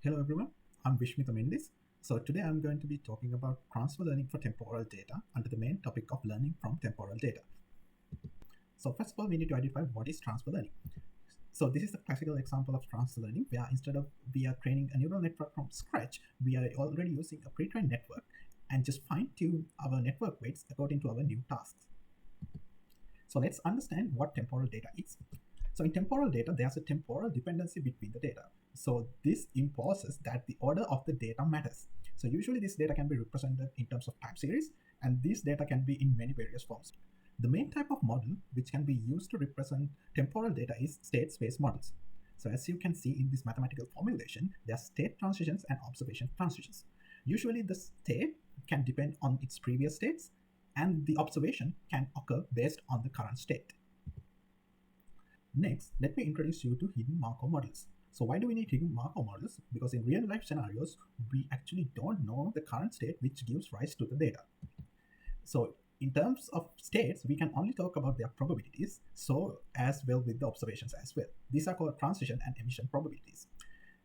Hello everyone, I'm Vishmita Mendis. So today I'm going to be talking about transfer learning for temporal data under the main topic of learning from temporal data. So first of all, we need to identify what is transfer learning. So this is the classical example of transfer learning where instead of we are training a neural network from scratch, we are already using a pre-trained network and just fine-tune our network weights according to our new tasks. So let's understand what temporal data is. So in temporal data, there's a temporal dependency between the data. So this imposes that the order of the data matters. So usually this data can be represented in terms of time series, and this data can be in many various forms. The main type of model which can be used to represent temporal data is state space models. So as you can see in this mathematical formulation, there are state transitions and observation transitions. Usually the state can depend on its previous states, and the observation can occur based on the current state. Next, let me introduce you to hidden Markov models. So why do we need hidden Markov models? Because in real life scenarios, we actually don't know the current state which gives rise to the data. So in terms of states, we can only talk about their probabilities, so as well with the observations as well. These are called transition and emission probabilities.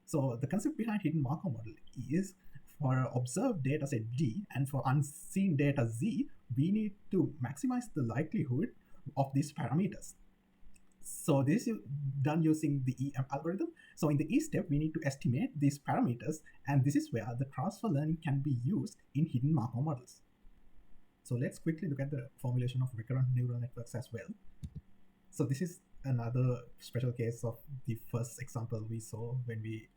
So the concept behind hidden Markov model is for observed data set D and for unseen data Z, we need to maximize the likelihood of these parameters. So this is done using the EM algorithm. So in the E step, we need to estimate these parameters, and this is where the transfer learning can be used in hidden Markov models. So let's quickly look at the formulation of recurrent neural networks as well. So this is another special case of the first example we saw when we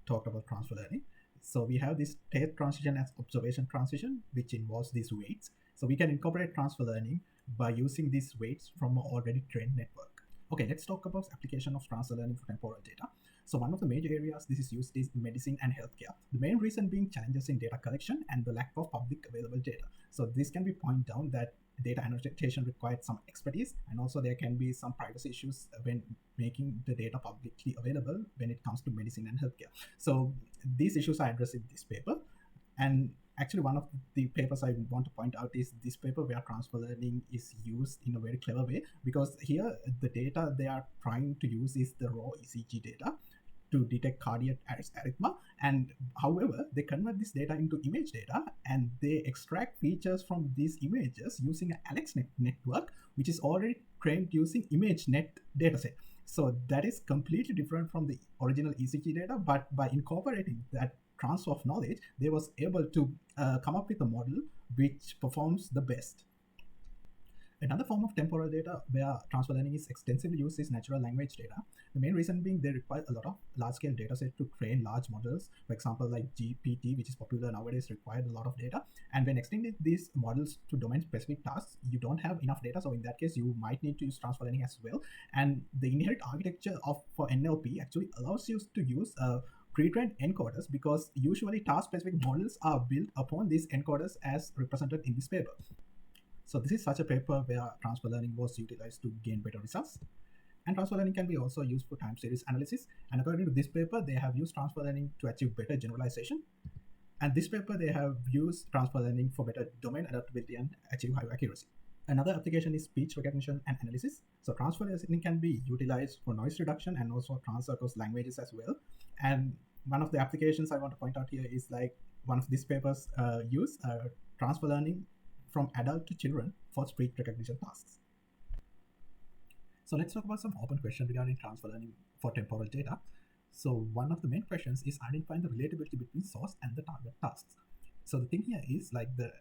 talked about transfer learning. So we have this state transition as observation transition, which involves these weights. So we can incorporate transfer learning by using these weights from an already trained network. Okay, let's talk about application of transfer learning for temporal data. So one of the major areas this is used is medicine and healthcare. The main reason being challenges in data collection and the lack of public available data. So this can be pointed down that data annotation required some expertise, and also there can be some privacy issues when making the data publicly available when it comes to medicine and healthcare. So these issues are addressed in this paper. And actually one of the papers I want to point out is this paper where transfer learning is used in a very clever way, because here the data they are trying to use is the raw ECG data to detect cardiac arrhythmia, and however they convert this data into image data and they extract features from these images using an AlexNet network which is already trained using ImageNet dataset. So that is completely different from the original ECG data, but by incorporating that transfer of knowledge, they was able to come up with a model which performs the best. Another form of temporal data where transfer learning is extensively used is natural language data. The main reason being they require a lot of large-scale data set to train large models. For example, like GPT, which is popular nowadays, required a lot of data. And when extending these models to domain-specific tasks, you don't have enough data. So in that case, you might need to use transfer learning as well. And the inherent architecture for NLP actually allows you to use pre-trained encoders, because usually task-specific models are built upon these encoders as represented in this paper. So this is such a paper where transfer learning was utilized to gain better results. And transfer learning can be also used for time series analysis. And according to this paper, they have used transfer learning to achieve better generalization. And this paper, they have used transfer learning for better domain adaptability and achieve high accuracy. Another application is speech recognition and analysis. So transfer learning can be utilized for noise reduction and also transfer across languages as well. And one of the applications I want to point out here is like one of these papers use transfer learning from adult to children for speech recognition tasks. So let's talk about some open questions regarding transfer learning for temporal data. So one of the main questions is identifying the relatability between source and the target tasks. So the thing here is like the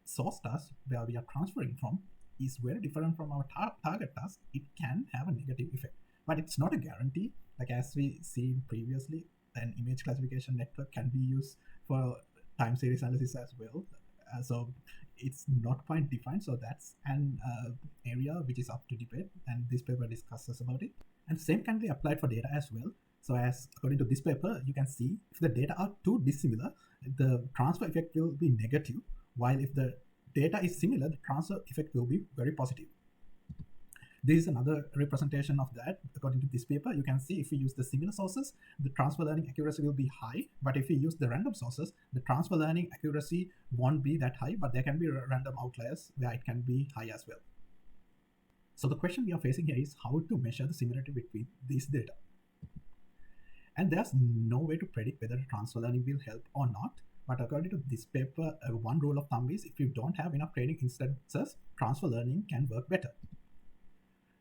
source task where we are transferring from is very different from our target task. It can have a negative effect, but it's not a guarantee. Like as we seen previously, an image classification network can be used for time series analysis as well. So it's not quite defined. So that's an area which is up to debate, and this paper discusses about it. And the same can be applied for data as well. So as according to this paper, you can see if the data are too dissimilar, the transfer effect will be negative, while if the data is similar, the transfer effect will be very positive. This is another representation of that. According to this paper, you can see if we use the similar sources, the transfer learning accuracy will be high. But if we use the random sources, the transfer learning accuracy won't be that high, but there can be random outliers where it can be high as well. So the question we are facing here is how to measure the similarity between these data. And there's no way to predict whether transfer learning will help or not. But according to this paper, one rule of thumb is if you don't have enough training instances, transfer learning can work better.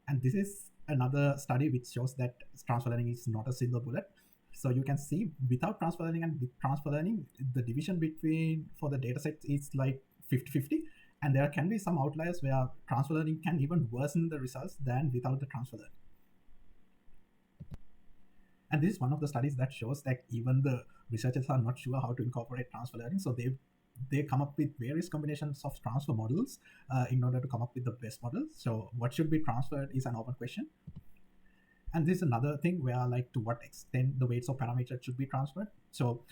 And this is another study which shows that transfer learning is not a silver bullet. So you can see without transfer learning and with transfer learning, the division between for the data sets is like 50-50. And there can be some outliers where transfer learning can even worsen the results than without the transfer learning. And this is one of the studies that shows that even the researchers are not sure how to incorporate transfer learning. So they come up with various combinations of transfer models in order to come up with the best model. So what should be transferred is an open question. And this is another thing where like to what extent the weights of parameters should be transferred. So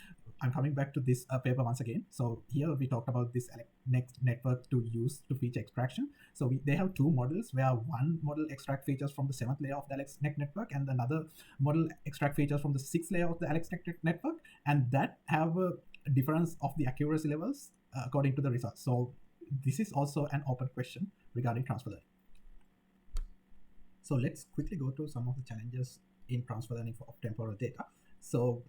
I'm coming back to this paper once again. So here we talked about this next network to use to feature extraction. So they have two models where one model extract features from the 7th layer of the AlexNet network and another model extract features from the 6th layer of the AlexNet network, and that have a difference of the accuracy levels according to the results. So this is also an open question regarding transfer learning. So let's quickly go to some of the challenges in transfer learning of temporal data. So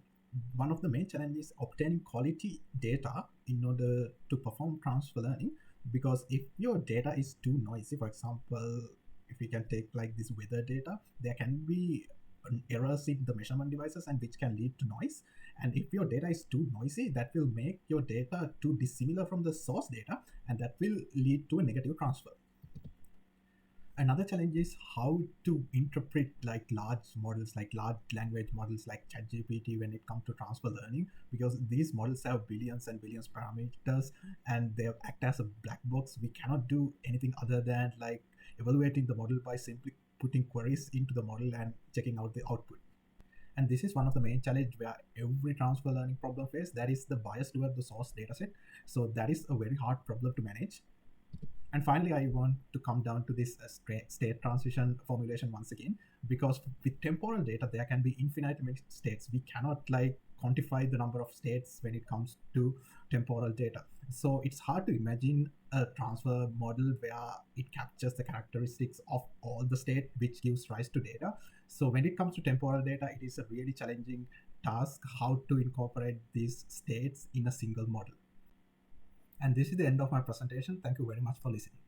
one of the main challenges is obtaining quality data in order to perform transfer learning, because if your data is too noisy, for example, if we can take like this weather data, there can be errors in the measurement devices and which can lead to noise. And if your data is too noisy, that will make your data too dissimilar from the source data, and that will lead to a negative transfer. Another challenge is how to interpret like large models, like large language models like ChatGPT when it comes to transfer learning, because these models have billions and billions parameters and they act as a black box. We cannot do anything other than like evaluating the model by simply putting queries into the model and checking out the output. And this is one of the main challenge where every transfer learning problem faces, that is the bias toward the source dataset. So that is a very hard problem to manage. And finally, I want to come down to this state transition formulation once again, because with temporal data, there can be infinite many states. We cannot like quantify the number of states when it comes to temporal data. So it's hard to imagine a transfer model where it captures the characteristics of all the state which gives rise to data. So when it comes to temporal data, it is a really challenging task how to incorporate these states in a single model. And this is the end of my presentation. Thank you very much for listening.